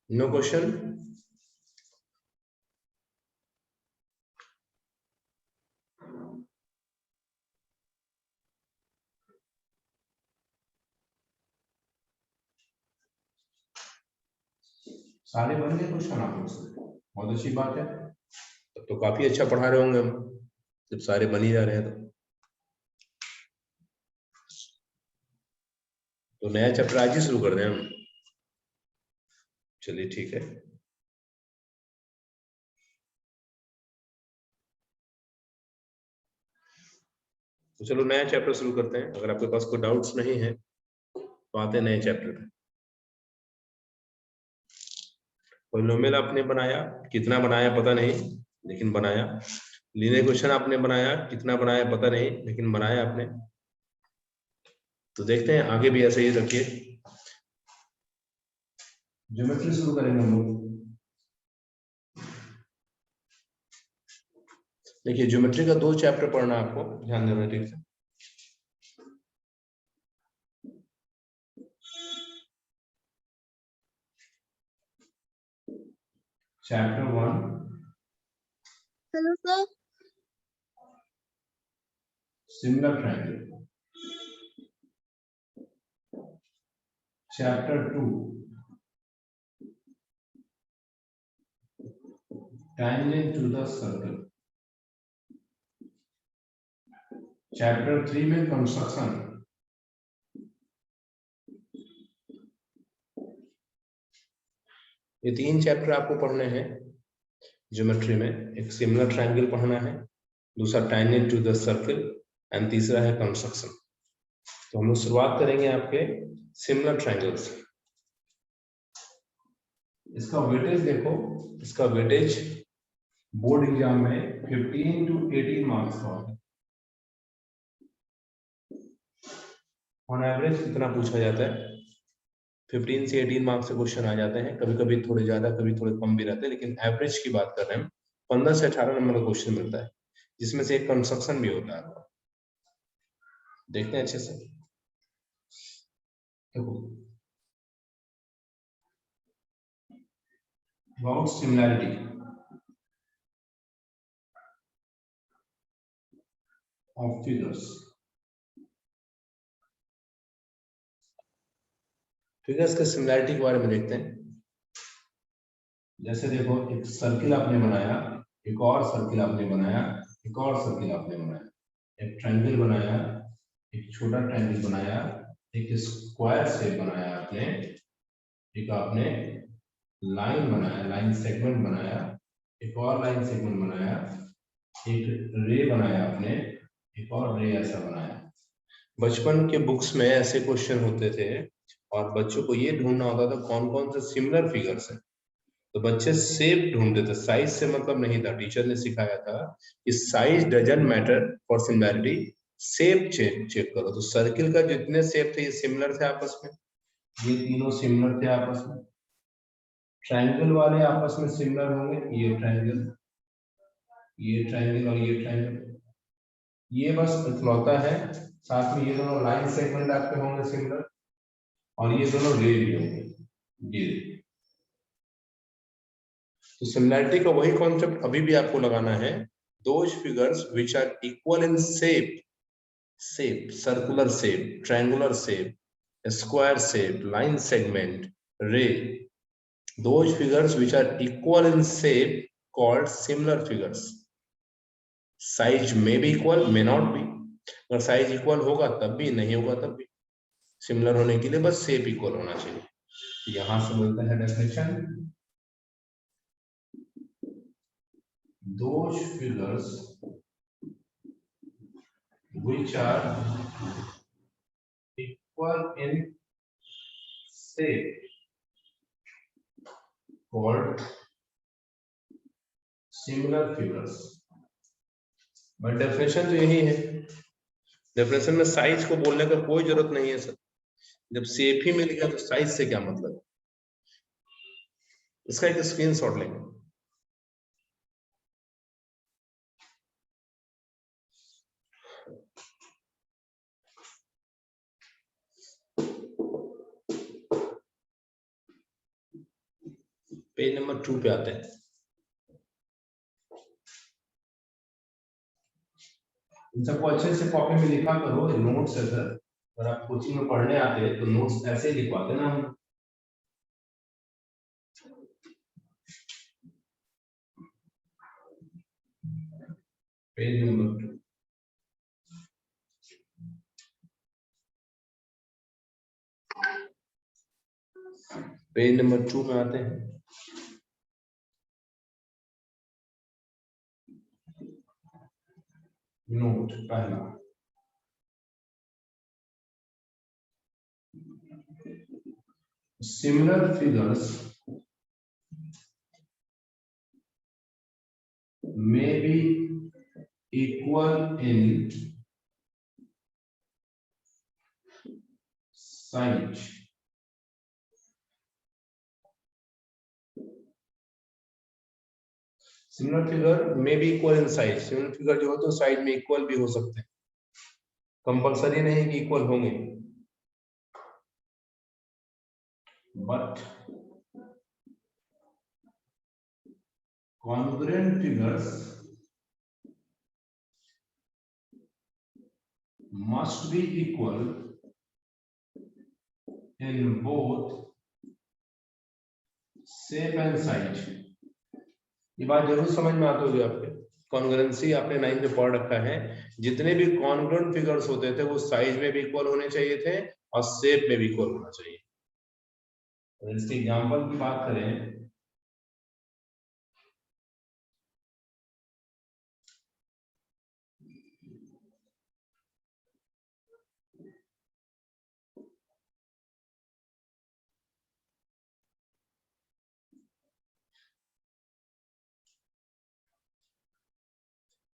No question? सारे बन गए क्वेश्चन आप लोग से, बहुत अच्छी बात है। तब तो काफी अच्छा पढ़ा रहे होंगे हम, जब सारे बन ही जा रहे हैं तो नया चैप्टर आज ही शुरू कर दें हम। चलिए ठीक है। तो चलो नया चैप्टर शुरू करते हैं। अगर आपके पास कोई डाउट्स नहीं है तो आते हैं नए चैप्टर पे। पॉलिनोमियल आपने बनाया, कितना बनाया पता नहीं, लेकिन बनाया। लीनियर क्वेश्चन आपने बनाया, कितना बनाया पता नहीं, लेकिन बनाया आपने। तो देखते हैं आगे भी ऐसे ही रखिए। ज्योमेट्री शुरू करेंगे हम लोग। देखिए ज्योमेट्री का 2 चैप्टर पढ़ना है आपको, ध्यान देना ठीक से। Chapter 1 hello sir. Similar triangle. Chapter 2 tangent to the circle। Chapter 3 में कंस्ट्रक्शन। ये 3 चैप्टर आपको पढ़ने हैं ज्योमेट्री में। एक सिमिलर ट्रायंगल पढ़ना है, दूसरा tangent to the circle and तीसरा है कंस्ट्रक्शन। तो हम लोग शुरुआत करेंगे आपके सिमिलर ट्रायंगल से। इसका वेटेज देखो, इसका वेटेज बोर्ड एग्जाम में 15 to 18 मार्क्स का होता है। ऑन एवरेज कितना पूछा जाता है? 15 से 18 मार्क्स से क्वेश्चन आ जाते हैं। कभी कभी थोड़े ज्यादा, कभी थोड़े कम भी रहते हैं, लेकिन एवरेज की बात कर रहे हैं हम। 15 से 18 नंबर का क्वेश्चन मिलता है, जिसमें से एक कंस्ट्रक्शन भी होता है। देखते हैं अच्छे से। देखो, about similarity of figures. Figures के सिमिलैरिटी के बारे में देखते हैं। जैसे देखो, एक सर्किल आपने बनाया, एक और सर्किल आपने बनाया, एक और सर्किल आपने बनाया, एक ट्रायंगल बनाया, एक छोटा ट्रायंगल बनाया, एक स्क्वायर शेप बनाया आपने, एक आपने लाइन बनाया, लाइन सेगमेंट बनाया, एक और लाइन सेगमेंट बनाया, एक रे बनाया आपने, एक और रे ऐसा बनाया। बचपन के बुक्स में ऐसे क्वेश्चन होते थे और बच्चों को ये ढूंढना होता था कौन कौन से सिमिलर फिगर्स हैं। तो बच्चे शेप ढूंढते थे, साइज से मतलब नहीं था। टीचर ने सिखाया था कि size doesn't matter for similarity, shape check करो। तो सर्किल का जितने शेप थे ये सिमिलर थे आपस में, ये तीनों सिमिलर थे आपस में। ट्रायंगल वाले आपस में सिमिलर होंगे, ये ट्रायंगल, ये ट्रायंगल और ये ट्रायंगल। ये बस इकलौता है, साथ में ये दोनों लाइन सेगमेंट आपके होंगे सिमिलर, और ये दोनों रे भी होंगे। ये तो सिमिलैरिटी का वही कॉन्सेप्ट अभी भी आपको लगाना है। Those figures which are equal in shape, shape circular shape, triangular shape, square shape, line segment, ray, those figures which are equal in shape called similar figures. Size में भी इक्वल, मे नॉट बी। अगर size equal होगा तब भी, नहीं होगा तब भी। सिमिलर होने के लिए बस शेप इक्वल होना चाहिए। यहां से बोलते हैं definition, those figures which are equal in shape called similar figures। But definition तो यही है। डेफिनेशन में साइज को बोलने का कोई जरूरत नहीं है सर। जब शेप ही मिल गया तो साइज से क्या मतलब? इसका एक स्क्रीनशॉट लेंगे। पेज नंबर 2 पे आते हैं। इन सबको अच्छे से कॉपी में लिखा करो, नोट्स है सर। अगर आप कोचिंग में पढ़ने आते हैं तो नोट्स ऐसे ही लिखवाते ना हम। Page number 2। पेज नंबर 2 में आते हैं। नोट पहला, similar figures may be equal in size. Similar figure में भी equal in size. Similar figure जो हो तो साइज में इक्वल भी हो सकते हैं, कंपलसरी नहीं कि इक्वल होंगे। But congruent figures must be equal in both shape and size. ये बात जरूर समझ में आती होगी आपके। कॉन्ग्रुएंसी आपने 9th में पढ़ रखा है, जितने भी कॉन्ग्रुएंट फिगर्स होते थे वो साइज में भी इक्वल होने चाहिए थे और शेप में भी इक्वल होना चाहिए। तो इसके एग्जांपल की बात करें,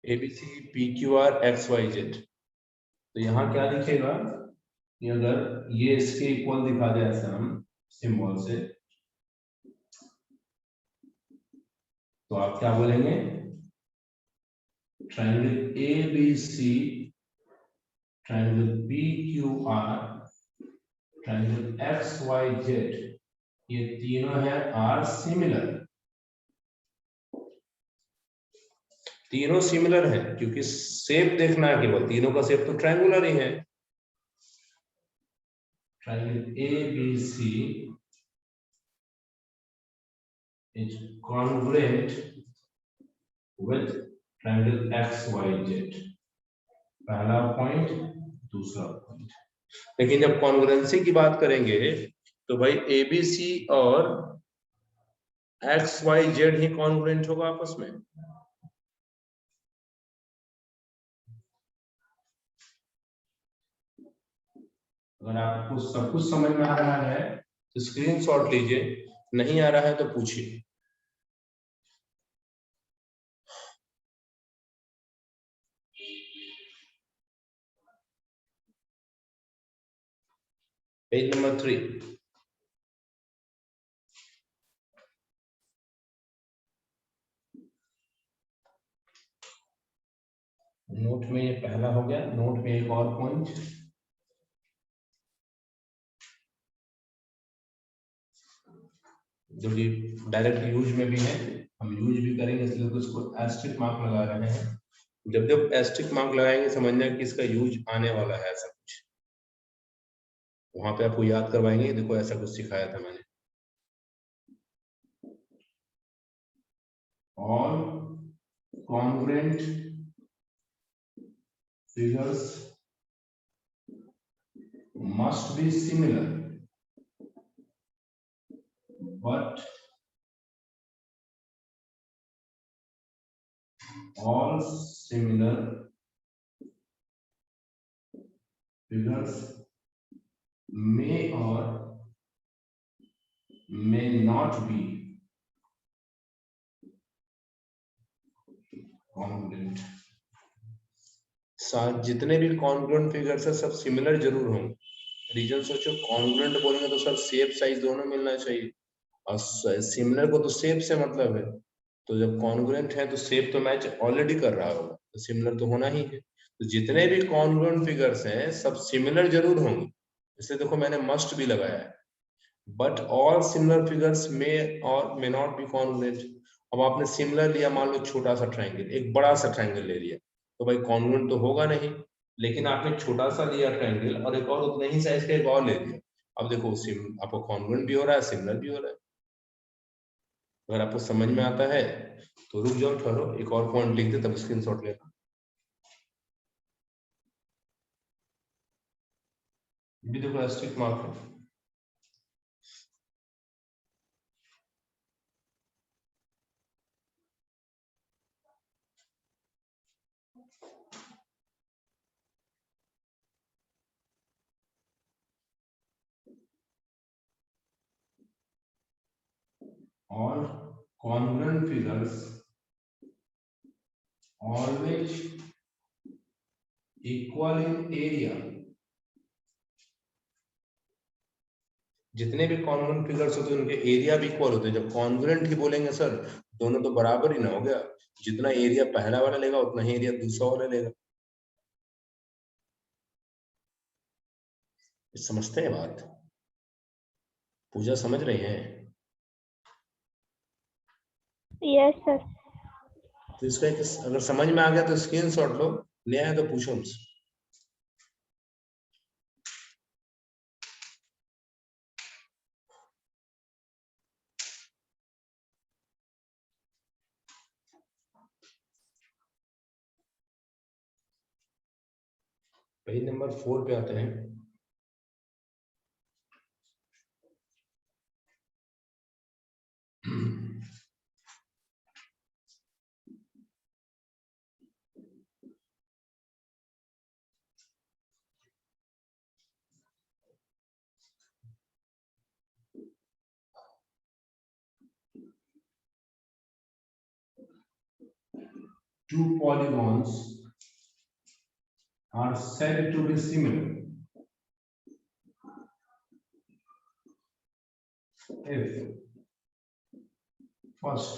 ABC PQR XYZ। तो यहाँ क्या लिखेगा कि अगर ये इसके इक्वल दिखा दे ऐसे हम सिंबल से, तो आप क्या बोलेंगे, triangle ABC, triangle PQR, triangle XYZ, ये तीनों है आर सिमिलर। तीनों सिमिलर है क्योंकि शेप देखना है केवल, तीनों का शेप तो ट्रायंगुलर ही है। Triangle ABC is congruent with triangle XYZ। पहला पॉइंट, दूसरा पॉइंट। लेकिन जब कॉन्ग्रुएंसी की बात करेंगे तो भाई ABC और XYZ ही कॉन्ग्रुएंट होगा आपस में। अगर आपको सब कुछ समझ में आ रहा है तो स्क्रीनशॉट लीजिए, नहीं आ रहा है तो पूछिए। Page number 3। नोट में ये पहला हो गया। नोट में एक और पॉइंट, जो कि डायरेक्ट यूज में भी है, हम यूज भी करेंगे इसलिए तो इसको एस्टेरिक मार्क लगा रहे हैं। जब जब एस्टेरिक मार्क लगाएंगे समझना कि इसका यूज आने वाला है, ऐसा कुछ वहां पे आपको याद करवाएंगे। देखो ऐसा कुछ सिखाया था मैंने। All congruent figures must be similar, but all similar figures may or may not be congruent। जितने भी कॉन्ग्रुएंट फिगर्स है सब सिमिलर जरूर होंगे। रीजन सोचो, कॉन्ग्रुएंट बोलेंगे तो सर शेप साइज दोनों मिलना चाहिए, और सिमिलर को तो शेप से मतलब है। तो जब कॉन्ग्रुएंट है तो शेप तो मैच ऑलरेडी कर रहा होगा, तो सिमिलर तो होना ही है। तो जितने भी कॉन्ग्रुएंट फिगर्स हैं सब सिमिलर जरूर होंगे। इसलिए देखो मैंने मस्ट भी लगाया है। बट ऑल सिमिलर फिगर्स में और मे नॉट बी कॉन्ग्रुएंट। अब आपने सिमिलर लिया, मान लो छोटा सा ट्रायंगल, एक बड़ा सा ट्रायंगल ले लिया, तो भाई कॉन्ग्रुएंट तो होगा नहीं। लेकिन आपने छोटा सा लिया ट्रायंगल और एक और उतना ही साइज का एक और ले लिया, अब देखो आपको कॉन्ग्रुएंट भी हो रहा है, सिमिलर भी हो रहा है। अगर आपको समझ में आता है तो रुक जाओ, ठहरो, एक और पॉइंट लिख दे, तब स्क्रीनशॉट लेना। भी देखो एस्ट्रिक मार्क है। All congruent figures always equal in area। जितने भी कॉन्ग्रुएंट फिगर्स होते हैं उनके एरिया भी इक्वल होते हैं। जब कॉन्ग्रुएंट ही बोलेंगे सर, दोनों तो बराबर ही ना हो गया, जितना एरिया पहला वाला लेगा उतना ही एरिया दूसरा वाला लेगा। समझते हैं बात? पूजा समझ रहे हैं? Yes sir. तो इसका एक अगर समझ में आ गया तो स्क्रीनशॉट लो, नहीं आया तो पूछो मुझसे। पेज नंबर 4 पे आते हैं। Two polygons are said to be similar if first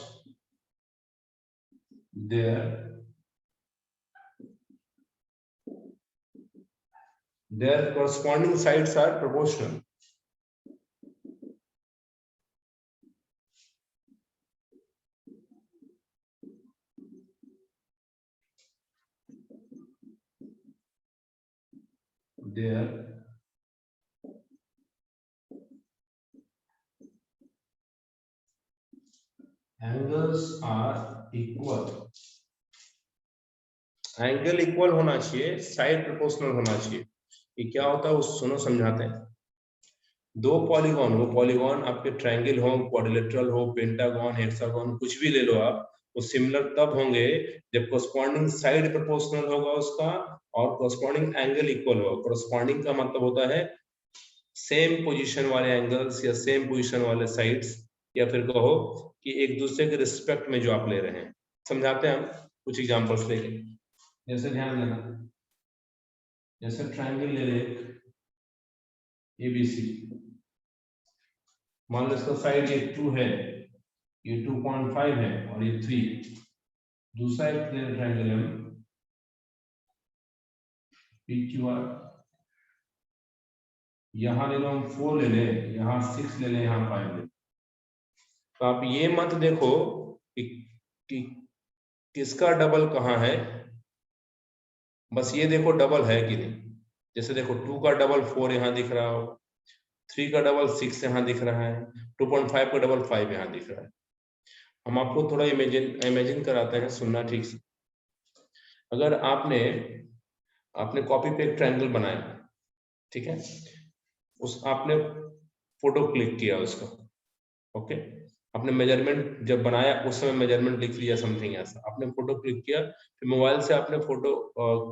their corresponding sides are proportional। Their angles are equal। Angle equal होना चाहिए, साइड प्रोपोर्शनल होना चाहिए। ये क्या होता है वो सुनो, समझाते हैं। दो पॉलीगॉन, वो पॉलीगॉन आपके ट्रायंगल हो, क्वाड्रिलेटरल हो, पेंटागन, हेक्सागन, कुछ भी ले लो आप, वो सिमिलर तब होंगे जब कोरस्पॉन्डिंग साइड प्रोपोर्शनल होगा उसका और कोरस्पॉन्डिंग एंगल इक्वल होगा। कोरस्पॉन्डिंग का मतलब होता है सेम पोजीशन वाले एंगल्स या सेम पोजीशन वाले साइड्स, या फिर कहो कि एक दूसरे के रिस्पेक्ट में जो आप ले रहे हैं। समझाते हैं हम कुछ एग्जांपल्स लेके। जैसे ध्यान देना, जैसे ट्रायंगल ले ले एबीसी, मान लो इसका साइड ये 2 है, ये 2.5 है और ये 3। दूसरा एक ट्रायंगल है पीक्यूआर, यहां ले लो हम 4 ले ले, यहाँ 6 ले ले, यहाँ 5 ले। तो आप ये मत देखो कि किसका डबल कहाँ है, बस ये देखो डबल है कि नहीं। जैसे देखो 2 का डबल 4 यहाँ दिख रहा हो, 3 का डबल 6 यहाँ दिख रहा है, 2.5 का डबल 5 यहाँ दिख रहा है। हम आपको थोड़ा इमेजिन कराते हैं, सुनना ठीक से। अगर आपने कॉपी पे एक ट्रायंगल बनाया, ठीक है, उस आपने फोटो क्लिक किया उसका, ओके, आपने मेजरमेंट जब बनाया उस समय मेजरमेंट लिख लिया समथिंग ऐसा, आपने फोटो क्लिक किया, फिर मोबाइल से आपने फोटो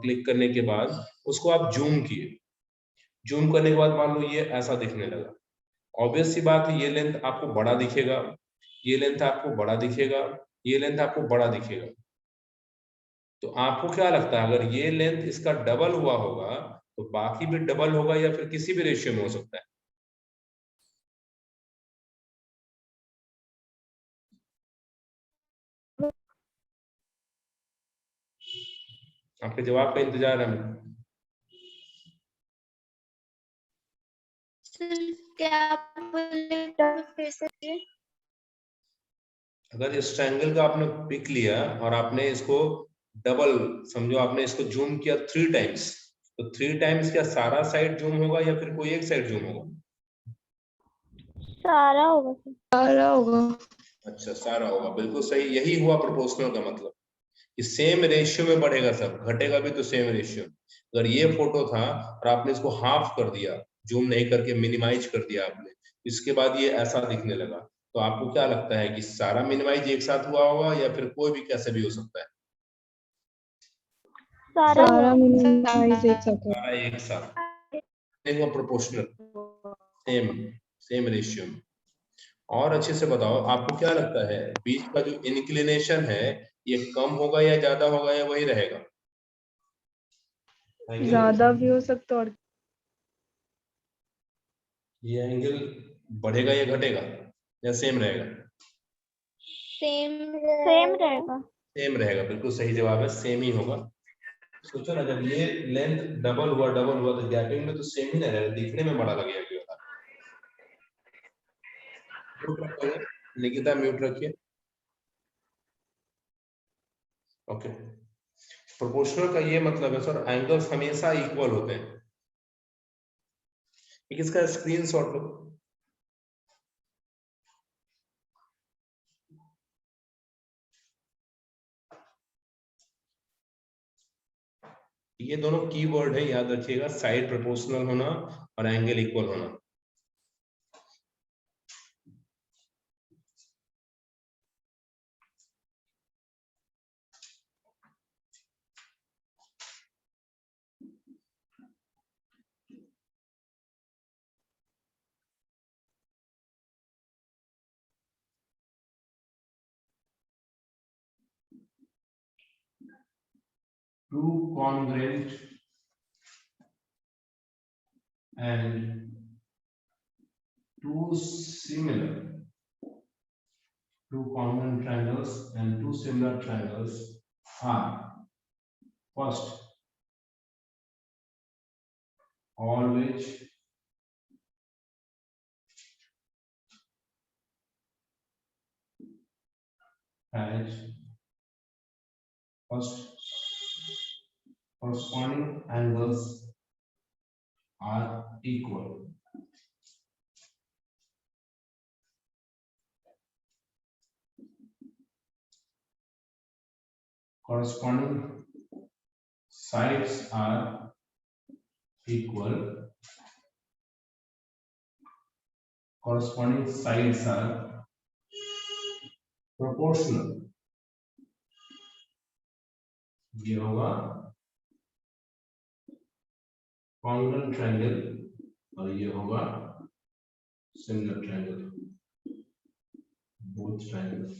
क्लिक करने के बाद उसको आप जूम किए। जूम करने के बाद मान लो ये ऐसा दिखने लगा। ऑब्वियस सी बात है, ये लेंथ आपको बड़ा दिखेगा, ये लेंथ आपको बड़ा दिखेगा, ये लेंथ आपको बड़ा दिखेगा। तो आपको क्या लगता है, अगर ये लेंथ इसका डबल हुआ होगा तो बाकी भी डबल होगा या फिर किसी भी रेशियो में हो सकता है? आपके जवाब का इंतजार है। क्या बोले फिर से? अगर इस ट्रायंगल का आपने पिक लिया और आपने इसको डबल समझो, आपने इसको जूम किया 3 टाइम्स, तो 3 टाइम्स क्या सारा साइड जूम होगा या फिर कोई एक साइड जूम होगा? सारा होगा सर। सारा होगा। अच्छा, सारा होगा, बिल्कुल सही। यही हुआ प्रोपोर्शनल का मतलब कि सेम रेशियो में बढ़ेगा सब, घटेगा भी तो सेम रेशियो। अगर ये फोटो था और आपने इसको हाफ कर दिया, जूम नहीं करके मिनिमाइज कर दिया आपने, इसके बाद ये ऐसा दिखने लगा, तो आपको क्या लगता है कि सारा मिनिमाइज एक साथ हुआ होगा या फिर कोई भी कैसे भी हो सकता है? सारा मिनिमाइज एक साथ सारा एक साथ देखो, प्रोपोर्शनल, सेम सेम रेशियो में। और अच्छे से बताओ, आपको क्या लगता है बीच का जो इंक्लिनेशन है ये कम होगा या ज्यादा होगा या वही रहेगा? ज्यादा भी हो सकता और ये एंगल बढ़ेगा या घटेगा या सेम रहेगा? सेम रहेगा। सेम रहेगा, बिल्कुल सही जवाब है, सेम ही होगा। सोचो ना, जब ये लेंथ डबल हुआ तो गैपिंग में तो सेम ही ना रहेगा, दिखने में बड़ा लगेगा क्यों? म्यूट रखोगे निकिता, म्यूट रखिए। ओके, प्रोपोर्शनल का ये मतलब है सर, एंगल्स हमेशा इक्वल होते हैं। एक इसका स्क्रीनशॉट लो। ये दोनों कीवर्ड है, याद रखिएगा, साइड प्रोपोर्शनल होना और एंगल इक्वल होना। Two congruent and two similar, two congruent triangles and two similar triangles are first always has first corresponding angles are equal. Corresponding sides are equal. Corresponding sides are proportional. ये होगा congruent triangle और ये होगा similar triangle, both triangles.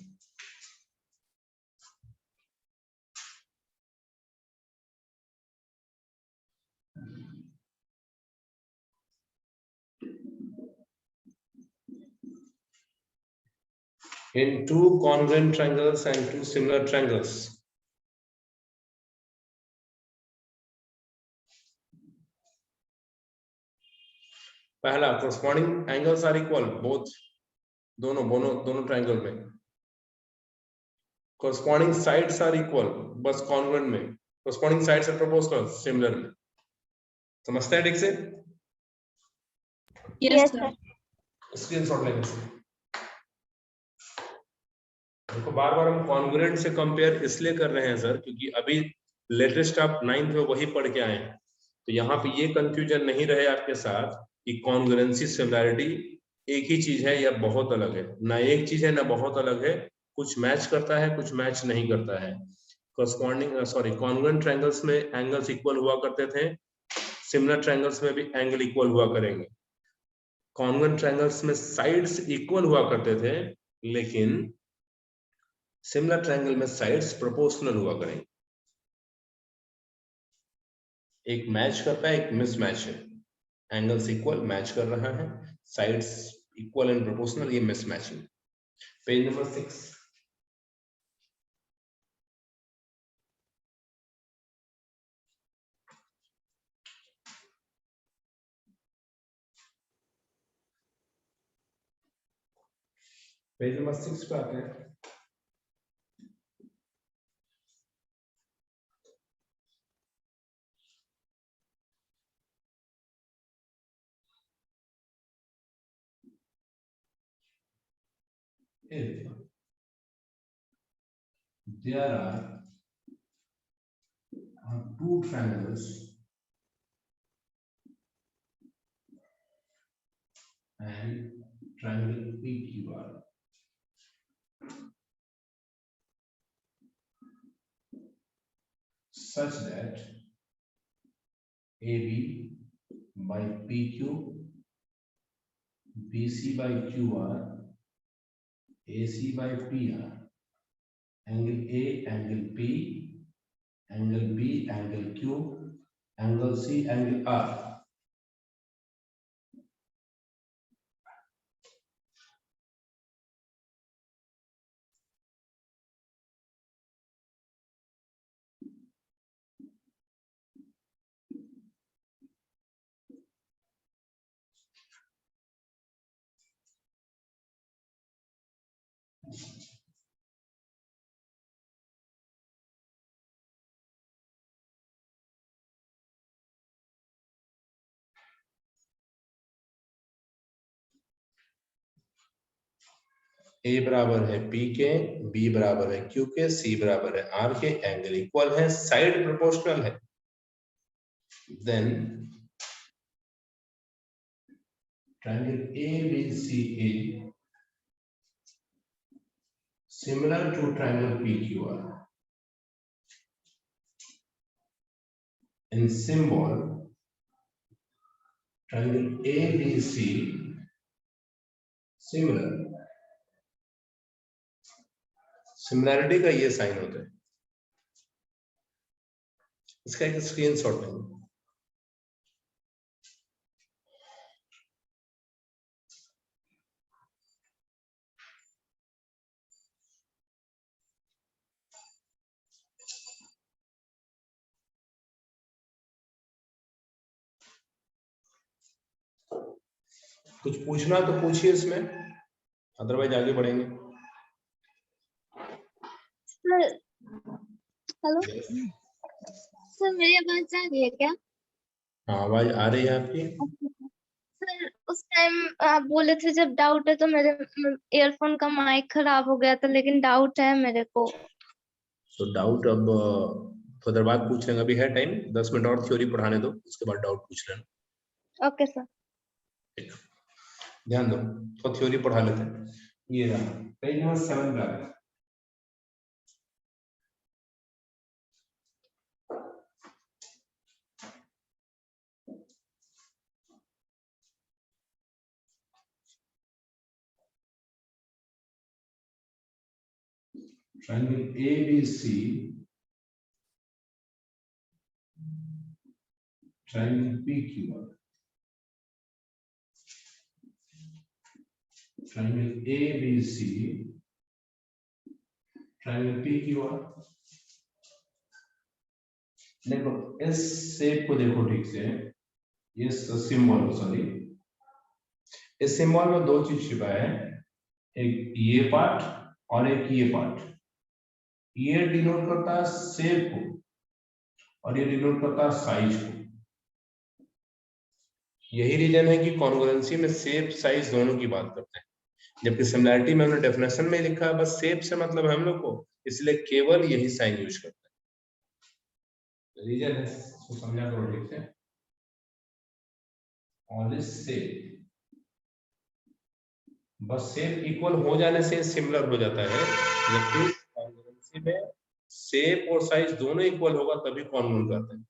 In two congruent triangles and two similar triangles, पहला corresponding angles are equal, both दोनों triangle में। corresponding sides are equal, बस congruent में। corresponding sides are proportional, similar में। समझते हैं ठीक से? Yes sir. स्क्रीनशॉट लेंगे। देखो, बार बार हम कॉन्ग्रुएंट से कंपेयर इसलिए कर रहे हैं सर, क्योंकि अभी लेटेस्ट आप 9th में वही पढ़ के आए हैं, तो यहाँ पे ये कंफ्यूजन नहीं रहे आपके साथ कि कॉन्ग्रुएंसी सिमिलैरिटी एक ही चीज है या बहुत अलग है। ना एक चीज है ना बहुत अलग है, कुछ मैच करता है कुछ मैच नहीं करता है। कॉन्ग्रुएंट ट्रायंगल्स में एंगल्स इक्वल हुआ करते थे, सिमिलर ट्रायंगल्स में भी एंगल इक्वल हुआ करेंगे। कॉन्ग्रुएंट ट्रायंगल्स में साइड्स इक्वल हुआ करते थे, लेकिन सिमिलर ट्रायंगल में साइड्स प्रोपोर्शनल हुआ करेंगे। एक मैच करता है, एक मिसमैच है। एंगल्स इक्वल मैच कर रहा है, साइड्स इक्वल एंड प्रोपोर्शनल, ये mismatching. Page number 6। Page number 6 पे आते हैं। If there are two triangles and triangle PQR, such that AB by PQ, BC by QR, AC by PR, angle A, angle P, angle B, angle Q, angle C, angle R. ए बराबर है P के, B बराबर है Q के, सी बराबर है are के, angle equal है, साइड प्रोपोर्शनल है, then triangle ABCA similar to triangle PQR. In symbol, triangle ABC similar. Similarity का ये साइन होता है, इसका एक स्क्रीनशॉट लेंगे। कुछ पूछना तो पूछिए इसमें, अदरवाइज आगे बढ़ेंगे। हेलो सर, मेरी आवाज आ रही है क्या? हाँ, आवाज आ रही है आपकी। सर उस टाइम आप बोले थे जब डाउट है तो मेरे ईयरफोन का माइक खराब हो गया था, लेकिन डाउट है मेरे को। तो डाउट अब थोड़ी देर बाद पूछ लेंगे, अभी है टाइम, 10 मिनट और थ्योरी पढ़ाने दो, उसके बाद डाउट पूछ लेना। Okay sir. ध्यान दो, तो थ्योरी पढ़ा लेते हैं। ये रहा पेज नंबर 7 पे आते हैं। triangle ABC, triangle PQR, triangle ABC, triangle PQR। देखो इस शेप को देखो ठीक से, इस सिंबल को, सॉरी, इस सिंबल में दो चीज छिपा है, एक ये पार्ट और एक ये पार्ट। ये डिनोट करता है शेप को और ये डिनोट करता है साइज को। यही रीजन है कि कॉन्ग्रुएंसी में शेप साइज दोनों की बात करते हैं, जबकि सिमिलैरिटी में हमने डेफिनेशन में लिखा है बस शेप से मतलब है हम लोग को, इसलिए केवल यही साइन यूज करते हैं। रीजन है, इसको समझा करो ठीक से। ऑल इज शेप, बस शेप इक्वल हो जाने से सिमिलर हो जाता है, जबकि कॉन्ग्रुएंसी में शेप और साइज दोनों इक्वल होगा तभी कॉन्ग्रुएंट करते हैं।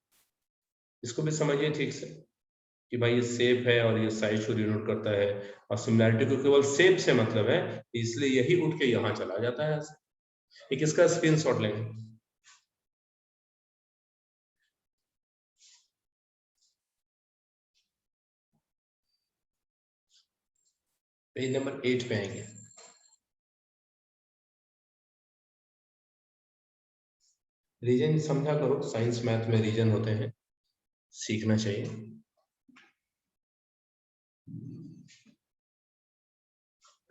इसको भी समझिए ठीक से कि भाई ये शेप है और ये साइज को डिनोट करता है, और सिमिलैरिटी को केवल शेप से मतलब है, इसलिए यही उठ के यहां चला जाता है। एक इसका स्क्रीनशॉट लेंगे। पेज नंबर 8 पे आएंगे। रीजन समझा करो, साइंस मैथ में रीजन होते हैं, सीखना चाहिए।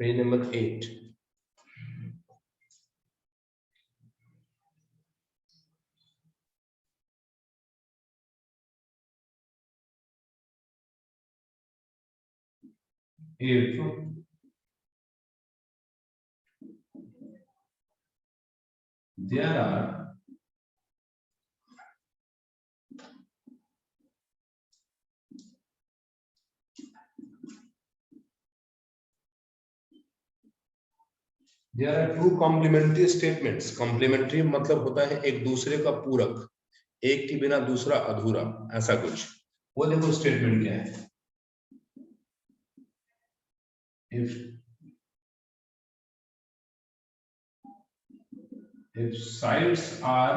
Page number 8, if there are two complementary statements. Complementary मतलब होता है एक दूसरे का पूरक, एक के बिना दूसरा अधूरा, ऐसा कुछ। वो देखो स्टेटमेंट क्या है। if sides are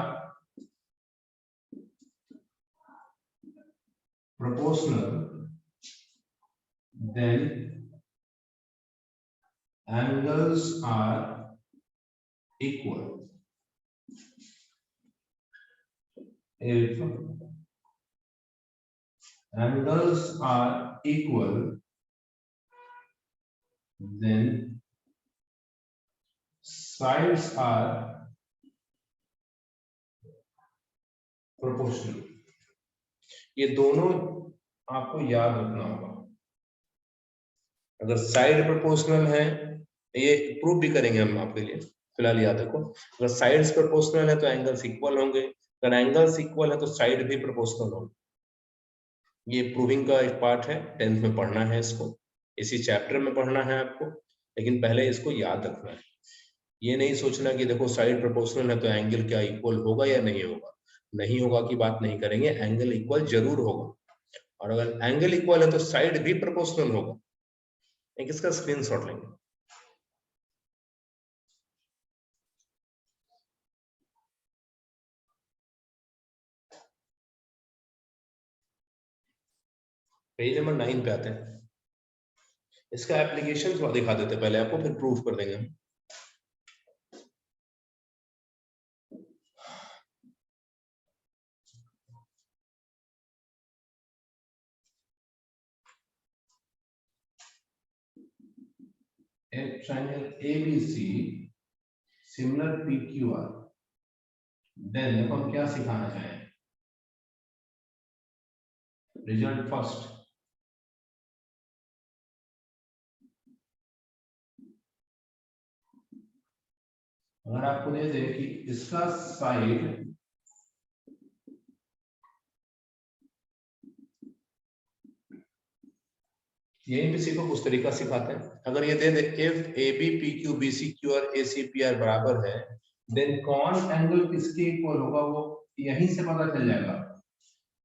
proportional, then angles are equal. If angles are equal, then sides are proportional. ये दोनों आपको याद रखना होगा। अगर साइड प्रोपोर्शनल है, ये प्रूव भी करेंगे हम आपके लिए, फिलहाल याद रखो। अगर साइड्स प्रोपोर्शनल है तो एंगल्स इक्वल होंगे, अगर एंगल्स इक्वल है तो साइड भी प्रोपोर्शनल होंगे। ये प्रूविंग का एक पार्ट है, 10th में पढ़ना है इसको, इसी चैप्टर में पढ़ना है आपको, लेकिन पहले इसको याद रखना है। ये नहीं सोचना कि देखो साइड प्रोपोर्शनल है तो एंगल क्या इक्वल होगा या नहीं होगा। नहीं होगा की बात नहीं करेंगे, एंगल इक्वल जरूर होगा, और अगर एंगल इक्वल है तो साइड भी प्रोपोर्शनल होगा। एक इसका स्क्रीनशॉट लेंगे। पेज नंबर 9 पे आते हैं। इसका एप्लीकेशन थोड़ा दिखा देते पहले आपको, फिर प्रूफ कर देंगे हम। A triangle ABC similar PQR, then देखो हम क्या सिखाना चाहें। रिजल्ट फर्स्ट, अगर आपको दे दे कि इसका साइड यही पे सीखो, कुछ तरीका सिखाते हैं। अगर ये दे दे if AB PQ BC QR AC PR बराबर है, देन कौन एंगल किसके इक्वल होगा वो यहीं से पता चल जाएगा।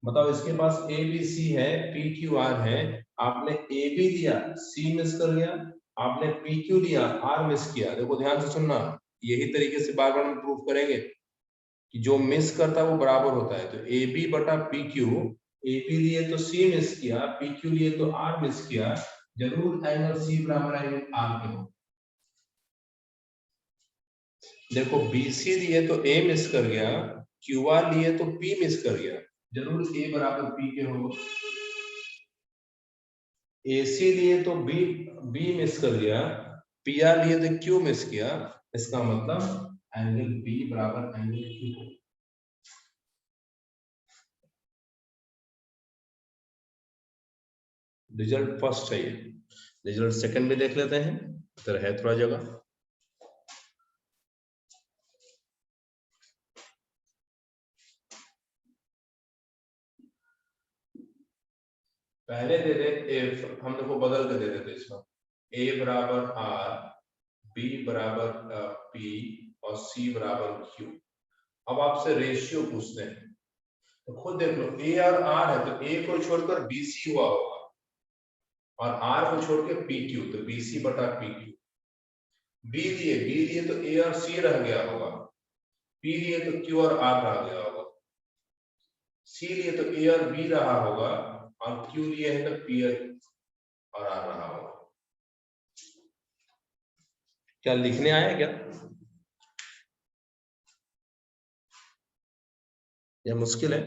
बताओ, इसके पास ABC है, PQR है, आपने AB लिया, C मिस कर गया, आपने PQ लिया, R मिस किया। देखो ध्यान से सुनना, यही तरीके से बार बार हम प्रूफ करेंगे कि जो मिस करता है वो बराबर होता है। तो AB बटा PQ, AP लिए तो C मिस किया, PQ लिए तो R मिस किया, जरूर एंगल C बराबर एंगल R के हो। देखो BC लिए तो A मिस कर गया, QR लिए तो P मिस कर गया, जरूर A बराबर P के हो। AC लिए तो B मिस कर गया, PR लिए तो Q मिस किया, इसका मतलब एंगल B बराबर एंगल Q हो। रिजल्ट फर्स्ट चाहिए, रिजल्ट सेकंड में देख लेते हैं, इधर है थोड़ा जगह। पहले दे दे इफ, हम देखो बदल के दे देते इसमें, A बराबर R, B बराबर P और C बराबर Q। अब आपसे रेशियो पूछते हैं, तो खुद देख लो A और R है तो A को छोड़कर BC हुआ होगा, और R को छोड़ के PQ, तो BC बटा PQ। B लिए तो A और C रह गया होगा, P लिए तो Q और R रह गया होगा, C लिए तो A और B रहा होगा, और Q लिए है तो P और R रहा होगा। क्या लिखने आया क्या, या मुश्किल है?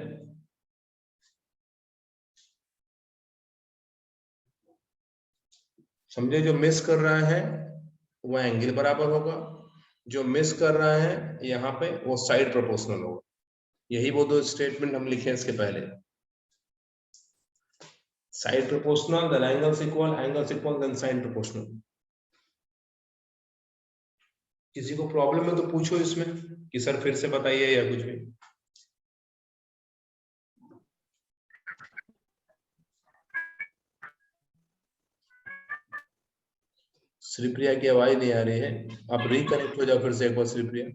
समझे, जो मिस कर रहा है वो एंगल बराबर होगा, जो मिस कर रहा है यहाँ पे वो साइड प्रोपोर्शनल होगा। यही वो दो स्टेटमेंट हम लिखे इसके पहले। Side proportional, then angles equal, then side proportional. किसी को प्रॉब्लम है तो पूछो इसमें कि सर फिर से बताइए या कुछ भी। श्रीप्रिया की आवाज नहीं आ रही है, आप रिकनेक्ट हो जाओ फिर से एक बार श्रीप्रिया।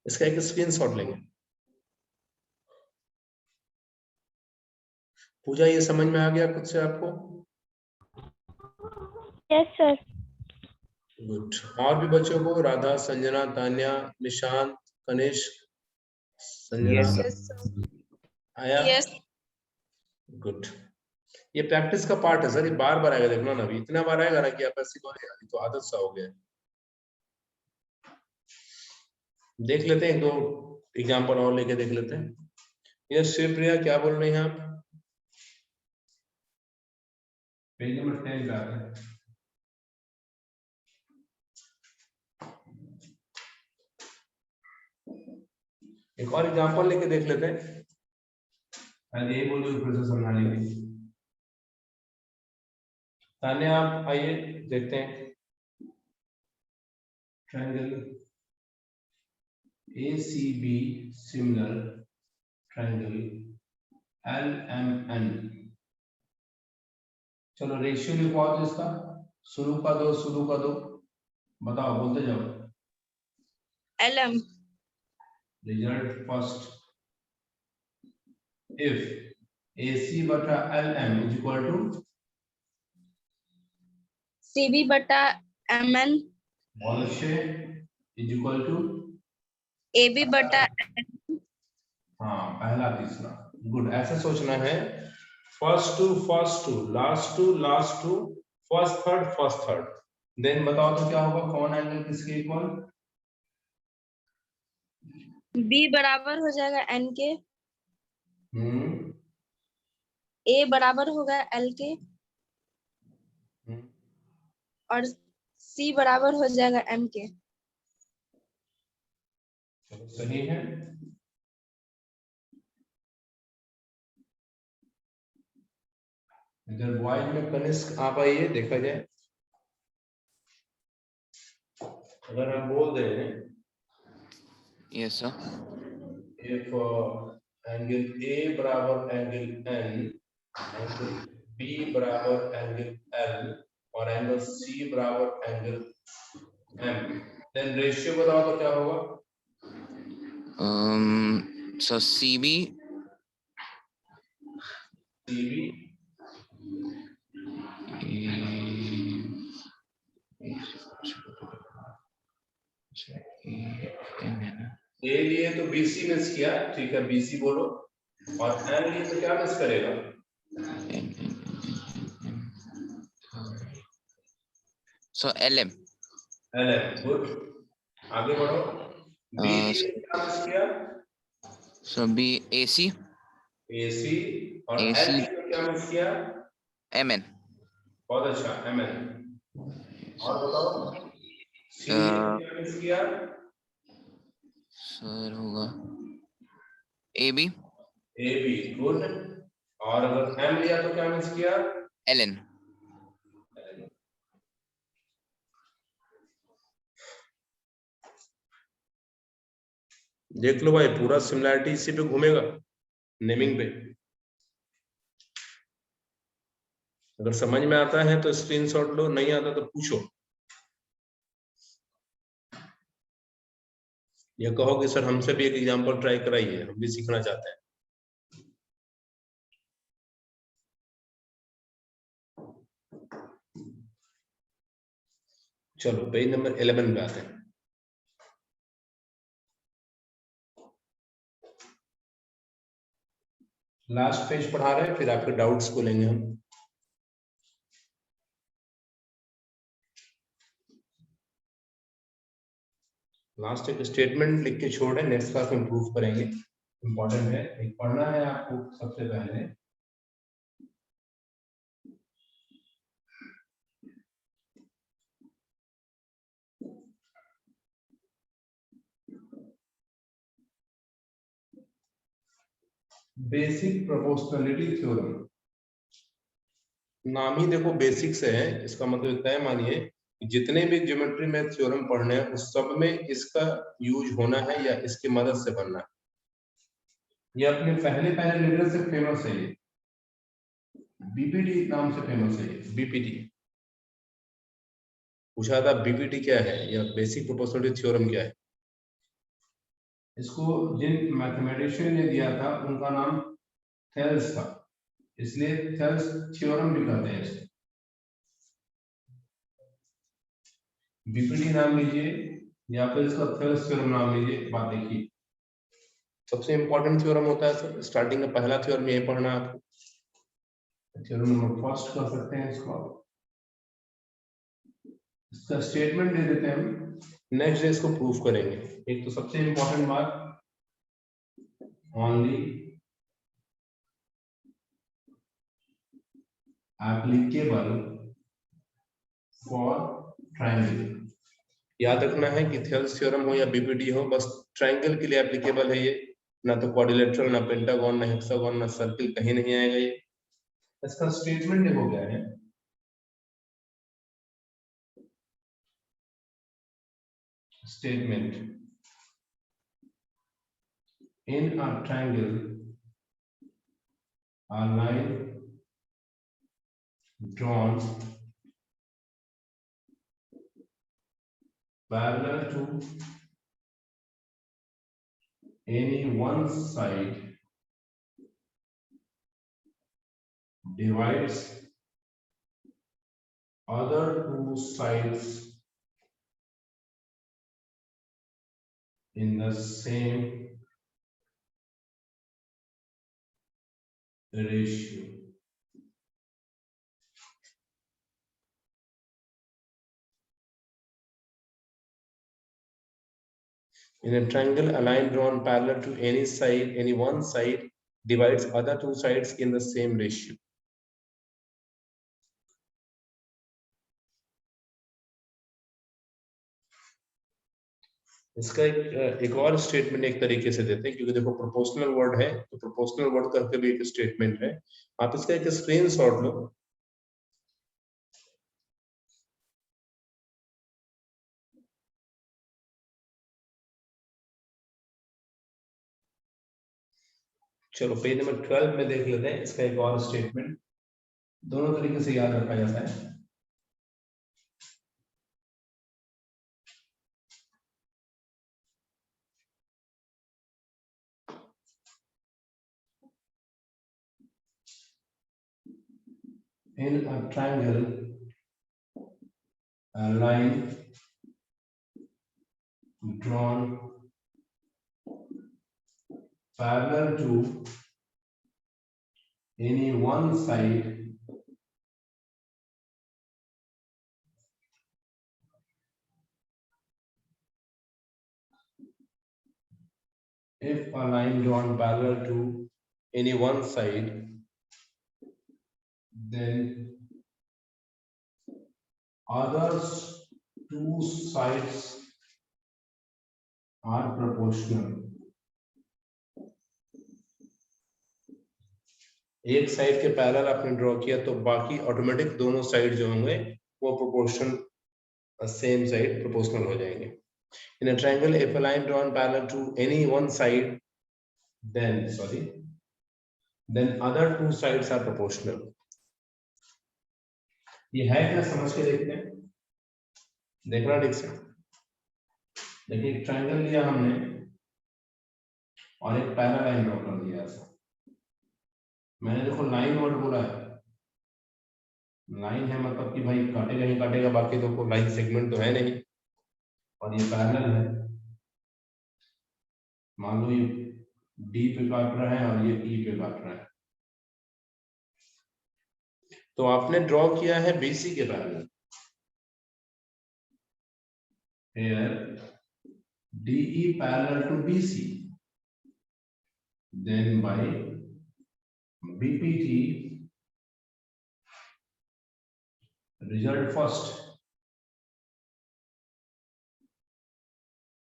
इसका एक स्क्रीनशॉट लेंगे। पूजा ये समझ में आ गया खुद से आपको? Yes sir. गुड। और भी बच्चों को, राधा, संजना, तान्या, निशांत, कनिष्क, संजना आया? गुड। ये प्रैक्टिस का पार्ट है सर, ये बार बार आएगा, देखना ना, अभी इतना बार आएगा ना कि आप ऐसे कहोगे तो आदत सा हो गया। देख लेते हैं, एक दो एग्जाम्पल और लेके देख लेते हैं। ये शिवप्रिया क्या बोल रही हैं आप? पेज नंबर 10 पे आते हैं। एक और एग्जाम्पल लेके देख लेते हैं। पहले यही बोलिए फिर से समझा लीजिए। तान्या आप आइए देखते हैं। Triangle ACB similar triangle LMN। चलो रेशियो लिखवाओ तो इसका, शुरू का दो, बताओ, बोलते जाओ। LM result first, if AC बटा LM is equal to CB बटा MN वॉल्शे इज इक्वल टू AB बटा हाँ पहला तीसरा। गुड, ऐसे सोचना है, first to last to first third. Then बताओ तो क्या होगा, कौन एंगल किसके इक्वल? B बराबर हो जाएगा N के, हम्म A बराबर होगा L के, और C बराबर हो जाएगा M के। चलो सही है। इधर बॉयज में कनिष्क आप आइए, देखा जाए। अगर हम बोल रहे हैं Yes, sir. if angle A बराबर एंगल N, एंगल B बराबर एंगल L और एंगल C बराबर एंगल M, देन रेशियो बताओ तो क्या होगा? So CB A लिए तो BC मिस किया, ठीक है, BC बोलो, और N लिए तो क्या मिस करेगा? So LM. गुड, आगे बढ़ो। B लिए क्या मिस किया? So B AC AC, और N AC लिए क्या मिस किया? MN. बहुत अच्छा, MN। और बताओ C लिए क्या मिस किया? सर होगा AB गुड, और अगर M लिया तो क्या मिस किया? LN. देख लो भाई, पूरा सिमिलैरिटी इसी पे घूमेगा, नेमिंग पे। अगर समझ में आता है तो स्क्रीनशॉट लो, नहीं आता तो पूछो, ये कहो कि सर हमसे भी एक एग्जांपल ट्राई कराइए, हम भी सीखना चाहते हैं। चलो पेज नंबर 11 पे आते हैं। लास्ट पेज पढ़ा रहे हैं, फिर आपके डाउट्स को लेंगे हम। लास्ट एक स्टेटमेंट लिख के छोड़े, नेक्स्ट क्लास में प्रूफ करेंगे, इंपॉर्टेंट है, एक पढ़ना है आपको सबसे पहले। बेसिक प्रोपोर्शनलिटी थ्योरम, नाम ही देखो बेसिक से है, इसका मतलब इतना है, मानिए जितने भी ज्योमेट्री में थ्योरम पढ़ने हैं उस सब में इसका यूज होना है या इसकी मदद से बनना है। ये अपने पहले पहले लेवल से फेमस है, ये बीपीटी नाम से फेमस है। ये बीपीटी पूछा था, बीपीटी क्या है या बेसिक प्रोपोर्शनलिटी थ्योरम क्या है। इसको जिन मैथमेटिशियन ने दिया था उनका नाम थेल्स था, इसलिए थेल्स थ्योरम भी कहते हैं इसे। बीपीटी नाम लीजिए या फिर इसका थेल्स थ्योरम नाम लीजिए। बात देखिए, सबसे इंपॉर्टेंट थ्योरम होता है सर, स्टार्टिंग में पहला थ्योरम यही पढ़ना है आपको। थ्योरम नंबर फर्स्ट कर सकते हैं इसको, इसका स्टेटमेंट दे देते हैं हम, नेक्स्ट डे इसको प्रूफ करेंगे। एक तो सबसे इंपॉर्टेंट बात, ओनली एप्लीकेबल फॉर ट्रायंगल। याद रखना है कि थेल्स थ्योरम हो या बीपीटी हो, बस ट्रायंगल के लिए एप्लीकेबल है ये, ना तो क्वाड्रिलेटरल, ना पेंटागन, ना हेक्सागन, ना सर्किल, कहीं नहीं आएगा ये। इसका स्टेटमेंट देखो क्या है, statement in a triangle a line drawn parallel to any one side divides other two sides in the same ratio. In a triangle, a line drawn parallel to any side, any one side divides other two sides in the same ratio. इसका एक और statement एक तरीके से देते हैं, क्योंकि देखो प्रोपोर्शनल वर्ड है तो प्रोपोर्शनल वर्ड करके भी एक स्टेटमेंट है। आप इसका एक स्क्रीनशॉट लो, चलो पेज नंबर 12 में देख लेते हैं इसका एक और स्टेटमेंट। दोनों तरीके से याद रखा जाता है। In a triangle, a line drawn parallel to any one side if a line drawn parallel to any one side, then other two sides are proportional. एक साइड के पैरेलल आपने ड्रॉ किया तो बाकी ऑटोमेटिक दोनों साइड जो होंगे वो प्रोपोर्शन सेम साइड प्रोपोर्शनल हो जाएंगे। In a triangle, if a line drawn parallel to any one side, then other two sides are proportional. ये है क्या, समझ के देखते हैं, देखना ठीक से। देखिए एक ट्रायंगल लिया हमने और एक पैरेलल लाइन ड्रॉ कर दिया ऐसा। मैंने देखो लाइन वर्ड बोला है, लाइन है मतलब कि भाई काटेगा ही काटेगा, बाकी देखो लाइन सेगमेंट तो है नहीं, और ये पैरेलल है। मान लो ये डी पे काट रहा है और ये ई पे काट रहा है, तो आपने ड्रॉ किया है बीसी के parallel. Here DE parallel to BC, then by BPT result first।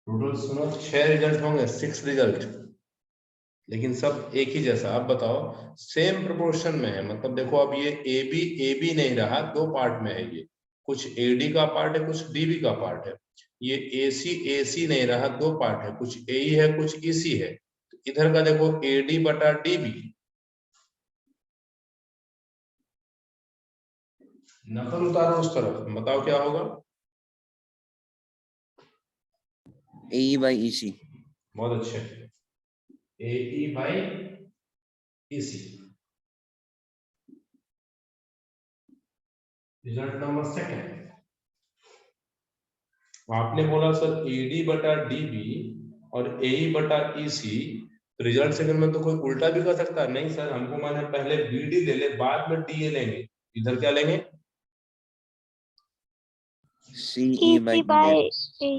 Total सुनो 6 रिजल्ट होंगे, 6 रिजल्ट। लेकिन सब एक ही जैसा। अब बताओ सेम प्रोपोर्शन में है, मतलब देखो अब ये ए बी नहीं रहा, दो पार्ट में है ये, कुछ AD का पार्ट है, कुछ DB का पार्ट है। ये AC नहीं रहा, दो पार्ट है, कुछ AE है, कुछ EC है। तो इधर का देखो AD बटा DB, नकल उतारो उस तरफ, बताओ क्या होगा। AE by EC। बहुत अच्छे, AE by EC। Result number second, आपने बोला सर AD बटा DB और AE बटा EC, तो रिजल्ट सेकंड में तो कोई उल्टा भी कर सकता है। नहीं सर, हमको माने पहले BD ले ले, बाद में DA लेंगे। इधर क्या लेंगे, CE by EC by DA। AE।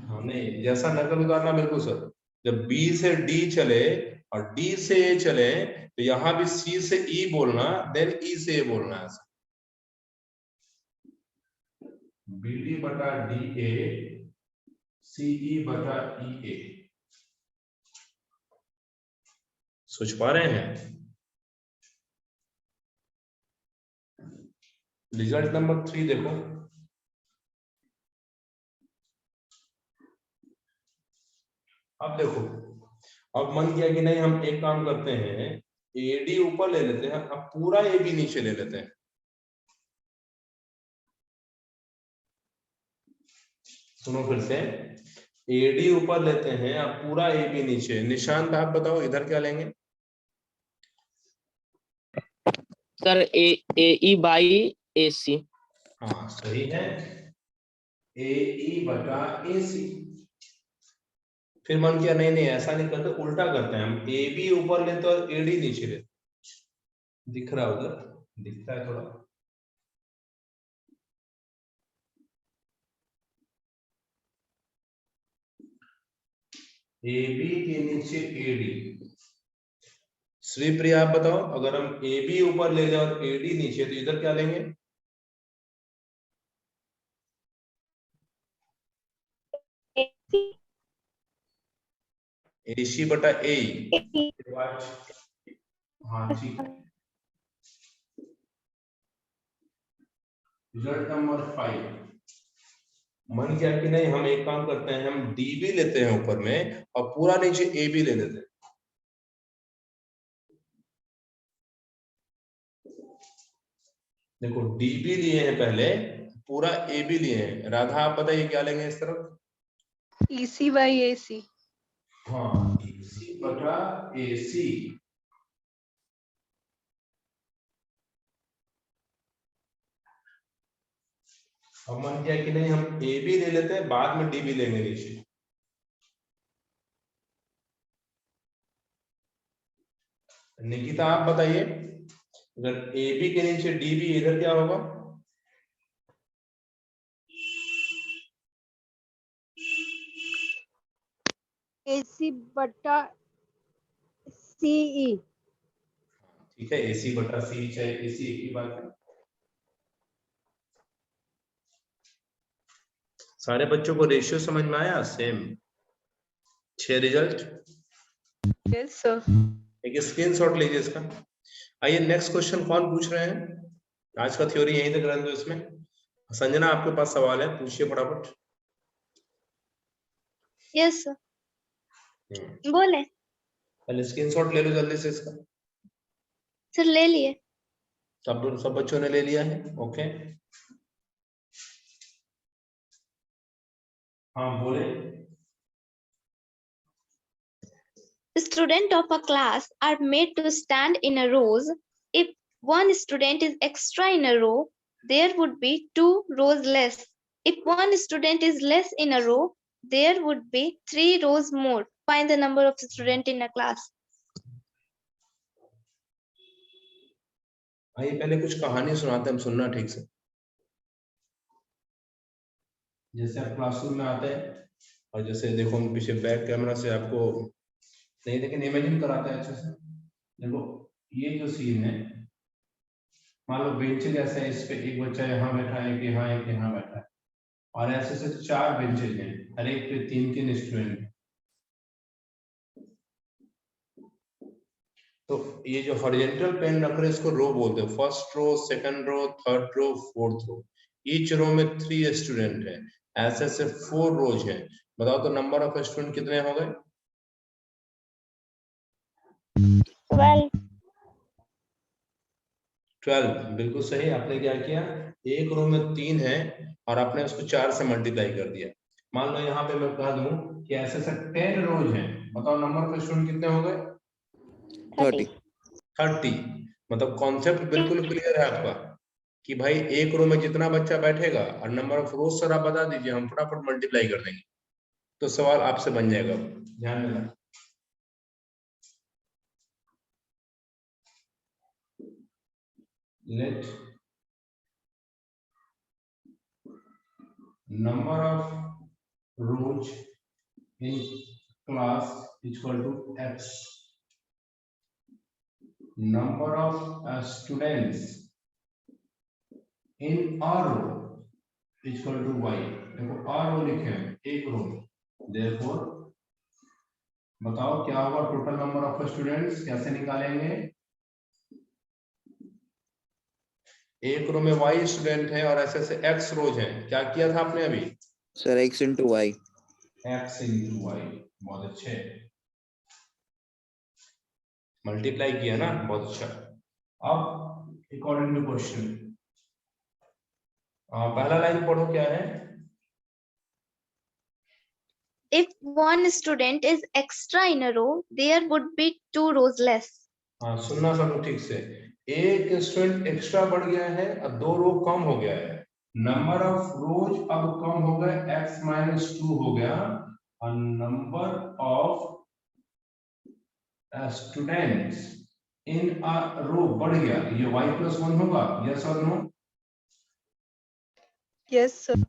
हाँ नहीं, जैसा नकल उतारना बिल्कुल सर। जब B से D चले और D से A चले, तो यहाँ भी C से E बोलना, देन E से A बोलना है। BD बटा DA, CE बटा EA। सोच पा रहे हैं। रिजल्ट नंबर 3 देखो, अब देखो, अब मन किया कि नहीं हम एक काम करते हैं, AD ऊपर ले लेते हैं, अब पूरा AB नीचे ले लेते हैं। सुनो फिर से, AD ऊपर लेते हैं, अब पूरा AB नीचे। निशांत आप बताओ इधर क्या लेंगे। Sir AE by AC। हाँ सही है, AE बटा AC। फिर मन किया नहीं नहीं ऐसा नहीं करते, उल्टा करते हैं, हम AB ऊपर लेते और AD नीचे लेते। दिख रहा है उधर, दिखता है थोड़ा। AB के नीचे AD। श्रीप्रिया आप बताओ, अगर हम AB ऊपर ले लें और AD नीचे, तो इधर क्या लेंगे। AC बटा AE। हाँ ठीक है। रिजल्ट नंबर 5, मन किया कि नहीं हम एक काम करते हैं, हम DB लेते हैं ऊपर में और पूरा नीचे AB ले लेते हैं। देखो DB लिए हैं पहले, पूरा AB लिए हैं। राधा आप बताइए क्या लेंगे इस तरफ। EC by AC। हाँ EC बटा AC। अब मन किया कि नहीं हम AB ले लेते हैं, बाद में DB लेंगे नीचे। निकिता आप बताइए, अगर AB के नीचे DB, इधर क्या होगा। AC बटा CE। ठीक है, AC बटा C चाहे AC एक ही बात है। सारे बच्चों को रेशियो समझ में आया, सेम 6 रिजल्ट। Yes sir. एक स्क्रीनशॉट लीजिए इसका। आइए नेक्स्ट क्वेश्चन कौन पूछ रहे हैं, आज का थ्योरी यहीं तक रहने दो। इसमें संजना आपके पास सवाल है, पूछिए फटाफट। यस सर, बोले पहले स्क्रीनशॉट ले लो जल्दी से इसका। सर, ले लिए। सब बच्चों ने ले लिया है, ओके। हाँ बोले। Students of a class are made to stand in a rows. If one student is extra in a row, there would be 2 rows less. If one student is less in a row, there would be 3 rows more. Find the number of students in a class. आइए पहले कुछ कहानी सुनाते हैं, हम सुनना ठीक से। जैसे आप क्लासरूम में आते हैं और जैसे देखो हम पीछे बैक कैमरा से आपको नहीं, लेकिन इमेजिन कराते हैं अच्छे से। देखो ये जो सीन है, मान लो बेंचेज ऐसे है, इस पे एक बच्चा यहाँ बैठा है, एक यहाँ, एक यहाँ बैठा है, और ऐसे से 4 बेंचेज हैं, हर एक पे 3-3 स्टूडेंट। तो ये जो हॉरिजॉन्टल पेन रख रहे हैं इसको रो बोलते हैं। First row, second row, third row, fourth row. Each row में 3 स्टूडेंट है, ऐसे ऐसे 4 रोज हैं। बताओ तो नंबर ऑफ स्टूडेंट कितने हो गए? 12। बिल्कुल सही। आपने क्या किया, एक रो में 3 है और आपने उसको 4 से मल्टीप्लाई कर दिया। मान लो यहाँ पे मैं कह दूं कि ऐसे ऐसे 10 रोज हैं। बताओ नंबर ऑफ स्टूडेंट कितने हो गए? 30। 30। मतलब कॉन्सेप्ट बिल्कुल क्लियर है आपका कि भाई एक रो में जितना बच्चा बैठेगा और नंबर ऑफ रोज सर आप बता दीजिए, हम फटाफट मल्टीप्लाई कर देंगे तो सवाल आपसे बन जाएगा। ध्यान देना। Let number of rows in class equal to x, number of students in a row equal to y। देखो a row लिखे हैं एक रो में, therefore बताओ क्या होगा टोटल नंबर ऑफ स्टूडेंट्स, कैसे निकालेंगे? एक रो में y स्टूडेंट है और ऐसे ऐसे x रोज हैं। क्या किया था आपने अभी? Sir x into y। x into y। बहुत अच्छे, मल्टीप्लाई किया ना, बहुत अच्छा। अब अकॉर्डिंग टू क्वेश्चन पहला लाइन पढ़ो क्या है? If one student is extra in a row, there would be 2 rows less. हाँ, सुनना सब ठीक से। एक स्टूडेंट एक्स्ट्रा बढ़ गया है और 2 रो कम हो गया है। नंबर ऑफ रोज अब कम हो गए, x-2 हो गया और number of students in a रो बढ़ गया। ये y+1 होगा, यस और नो? Yes sir.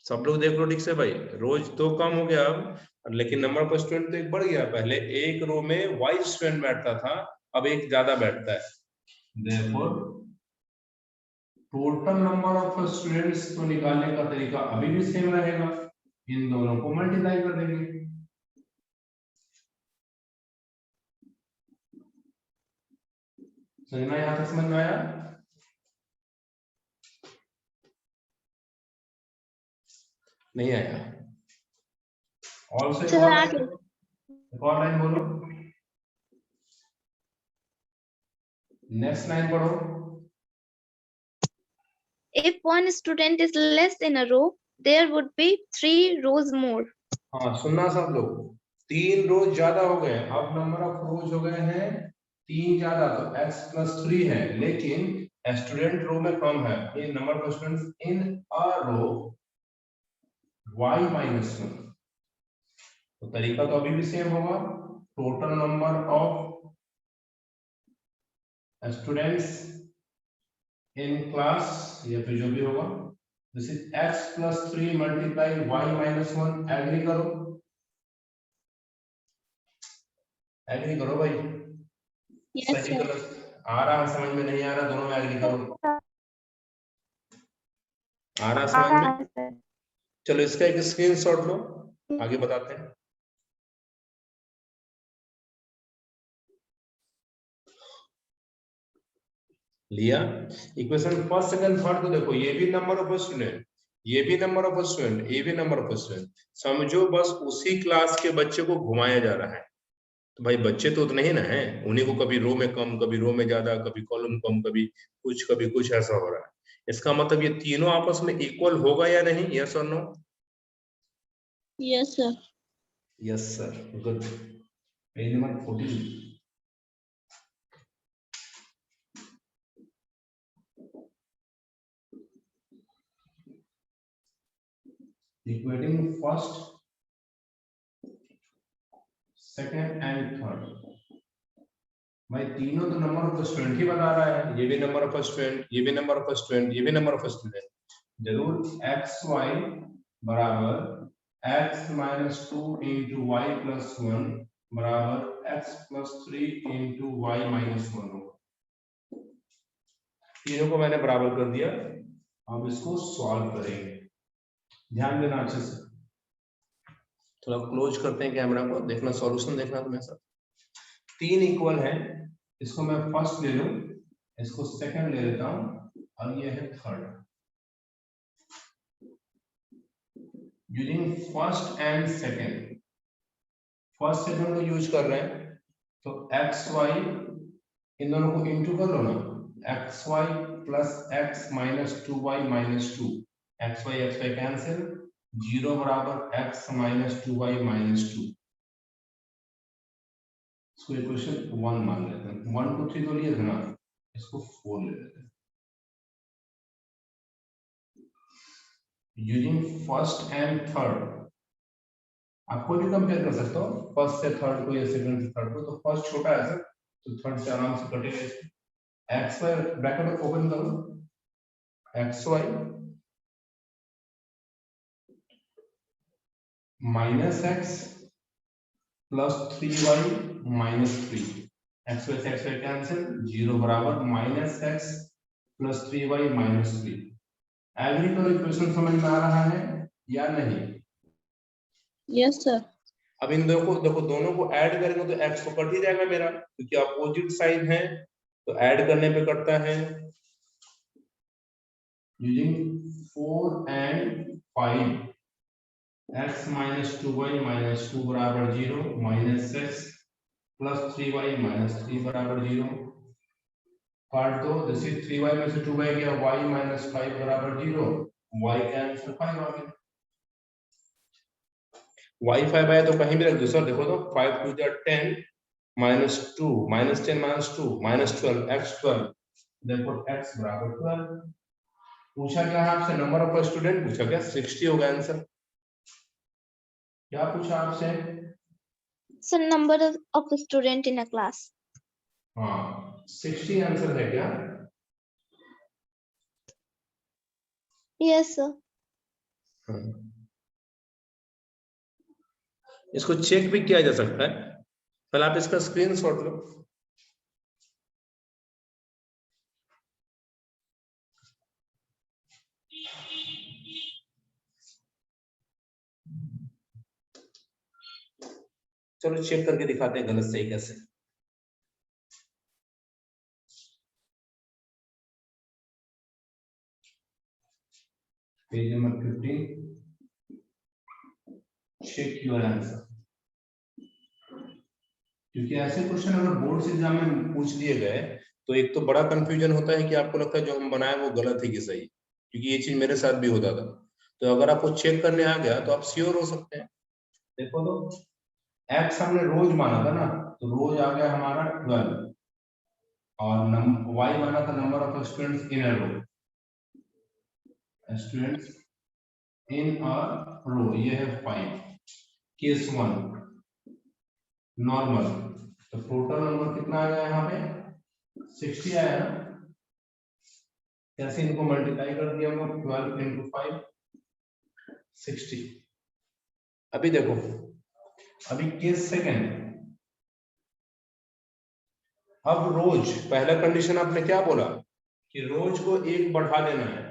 सब लोग देख लो ठीक से भाई, रोज तो कम हो गया अब, लेकिन नंबर ऑफ स्टूडेंट तो एक बढ़ गया। पहले एक रो में y स्टूडेंट बैठता था, अब एक ज्यादा बैठता है। Therefore, total number of students तो निकालने का तरीका अभी भी सेम रहेगा, इन दोनों को मल्टीप्लाई कर देंगे। समझना, यहां तक समझ में आया? नहीं आया? ऑल्सो चलो आगे। एक और लाइन बोलो, नेक्स्ट लाइन पढ़ो। If one student is less in a row, there would be 3 rows more. हाँ, सुनना सब लोग, 3 रोज ज्यादा हो गए। अब नंबर ऑफ रोज हो गए हैं 3 ज्यादा, तो x+3 है, लेकिन स्टूडेंट रो में कम है। ये number of students in a row y-1। तो तरीका तो अभी भी सेम होगा, total number of students in class या फिर जो भी होगा, this is x+3 multiply y-1। Agree करो, एग्री करो भाई। सही गलत आ रहा है समझ में, नहीं आ रहा दोनों में एग्री करो। आ रहा समझ में? चलो इसका एक स्क्रीनशॉट लो, आगे बताते हैं। लिया इक्वेशन फर्स्ट सेकंड थर्ड को देखो, ये भी नंबर ऑफ स्टूडेंट, ये भी नंबर ऑफ स्टूडेंट, ये भी नंबर ऑफ स्टूडेंट। समझो बस उसी क्लास के बच्चे को घुमाया जा रहा है। तो भाई बच्चे तो उतने ही ना है, उन्हीं को कभी रो में कम, कभी रो में ज्यादा, कभी कॉलम कम, कभी कुछ ऐसा हो रहा है। इसका मतलब ये तीनों आपस में इक्वल होगा या नहीं? यस और no? Yes sir. Yes sir, good. Page number 14। Equating first second and third. भाई तीनों तो नंबर ऑफ स्टूडेंट ही बता रहा है, ये भी नंबर ऑफ स्टूडेंट, ये भी नंबर ऑफ स्टूडेंट, ये भी नंबर ऑफ स्टूडेंट। जरूर xy बराबर x-2 into y+1 बराबर x+3 into y-1 होगा। तीनों को मैंने बराबर कर दिया, अब इसको सॉल्व करेंगे। ध्यान देना अच्छे से, थोड़ा क्लोज करते हैं कैमरा को, देखना सॉल्यूशन देखना तुम्हें सब। 3 इक्वल है, इसको मैं फर्स्ट ले लूं, इसको सेकंड ले लेता हूं और ये है third. Using first and second, first second को यूज कर रहे हैं तो एक्स वाई इन दोनों को इंटू कर लो ना, x y plus x minus 2y minus 2, x y cancel, 0 बराबर एक्स माइनस 2y माइनस 2। इसको इक्वेशन 1 मान लेते हैं, 1 2 3 तो लिए थे ना, इसको 4 ले लेते हैं। यूजिंग फर्स्ट एंड थर्ड, आप कोई भी कंपेयर कर सकते हो, फर्स्ट से थर्ड को या सेकंड से थर्ड को, तो फर्स्ट छोटा है सर तो थर्ड से आराम से कटेगा। एक्स वाई ब्रैकेट ओपन करो, x y minus x plus 3y minus 3, x y cancel, 0 बराबर minus x plus 3y minus 3। Agree करो, इक्वेशन समझ में आ रहा है या नहीं? Yes sir. अब इन दोनों को देखो, दोनों को ऐड करेंगे तो x तो कट ही जाएगा मेरा, क्योंकि अपोजिट साइड है तो ऐड करने पे कटता है। Using 4 and 5, x minus 2y minus 2 बराबर 0, minus x plus 3y minus 3 बराबर 0। काट दो, जैसे 3y में से 2y गया, y माइनस 5 बराबर 0, y का आंसर 5 आ गया। y 5 आया तो कहीं भी रख दो सर, देखो तो 5 2 जा 10 minus 2 minus 10 minus 2 minus 12 x 12, therefore x बराबर 12। पूछा क्या है आपसे? नंबर ऑफ स्टूडेंट पूछा क्या? 60 होगा आंसर। क्या पूछा आपसे? So number of student in a class. हाँ 60 आंसर है क्या? Yes sir. इसको चेक भी किया जा सकता है, पहले आप इसका स्क्रीनशॉट लो। चलो चेक करके दिखाते हैं गलत सही कैसे। Page number 15, check your answer. क्योंकि ऐसे क्वेश्चन अगर बोर्ड से एग्जाम में पूछ लिए गए तो एक तो बड़ा कंफ्यूजन होता है कि आपको लगता है जो हम बनाए वो गलत है कि सही, क्योंकि ये चीज मेरे साथ भी होता था। तो अगर आपको चेक करने आ गया तो आप श्योर हो सकते हैं। देखो तो एक्स हमने रोज माना था ना, तो रोज आ गया हमारा 12 और वाई माना था number of students in a row, students in a row, ये है 5। केस 1 नॉर्मल, तो टोटल नंबर कितना आया यहाँ पे? 60 आया ना। कैसे इनको मल्टीप्लाई कर दिया हमने? 12 into 5 60। अभी देखो, अभी केस सेकंड, अब रोज, पहला कंडीशन आपने क्या बोला कि रोज को 1 बढ़ा देना है,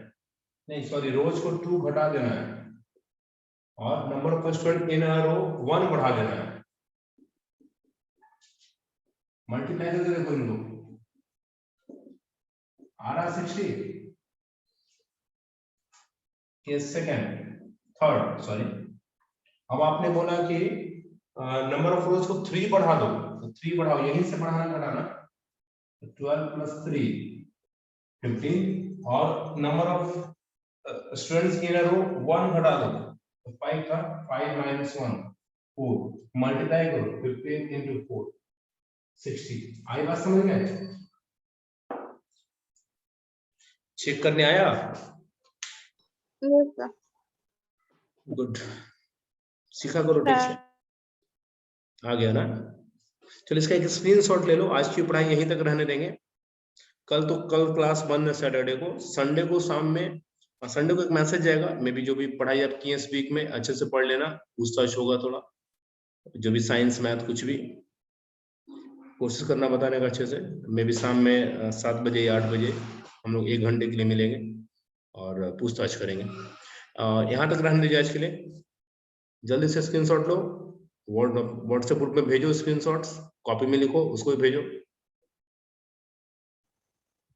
नहीं सॉरी रोज को 2 घटा देना है और number of student in a रो 1 बढ़ा देना है। मल्टीप्लाई करके देखो इनको, आ रहा 60। केस सेकंड, थर्ड सॉरी, अब आपने बोला कि नंबर ऑफ रोज को 3 बढ़ा दो, तो 3 बढ़ाओ, यहीं से बढ़ाना घटाना, 12 प्लस 3 15 और number of students in a रो 1 घटा दो, तो 5 था, 5 माइनस 1 4, मल्टीप्लाई करो 15 into 4 60। आई बात समझ में? चेक करने आया? Yes sir. गुड, सीखा करो ठीक से। आ गया ना? चलो इसका एक स्क्रीनशॉट ले लो। आज की पढ़ाई यहीं तक रहने देंगे। कल क्लास बंद है सैटरडे को। संडे को शाम में, संडे को एक मैसेज जाएगा, मे बी जो भी पढ़ाई आप की है इस वीक में अच्छे से पढ़ लेना, पूछताछ होगा थोड़ा, जो भी साइंस मैथ कुछ भी कोशिश करना बताने का अच्छे से। मे बी शाम में 7 बजे या 8 बजे हम लोग 1 घंटे के लिए मिलेंगे और पूछताछ करेंगे। यहाँ तक रहने दीजिए आज के लिए। जल्दी से स्क्रीनशॉट लो, व्हाट्सएप ग्रुप में भेजो स्क्रीनशॉट्स, कॉपी में लिखो, उसको भी भेजो।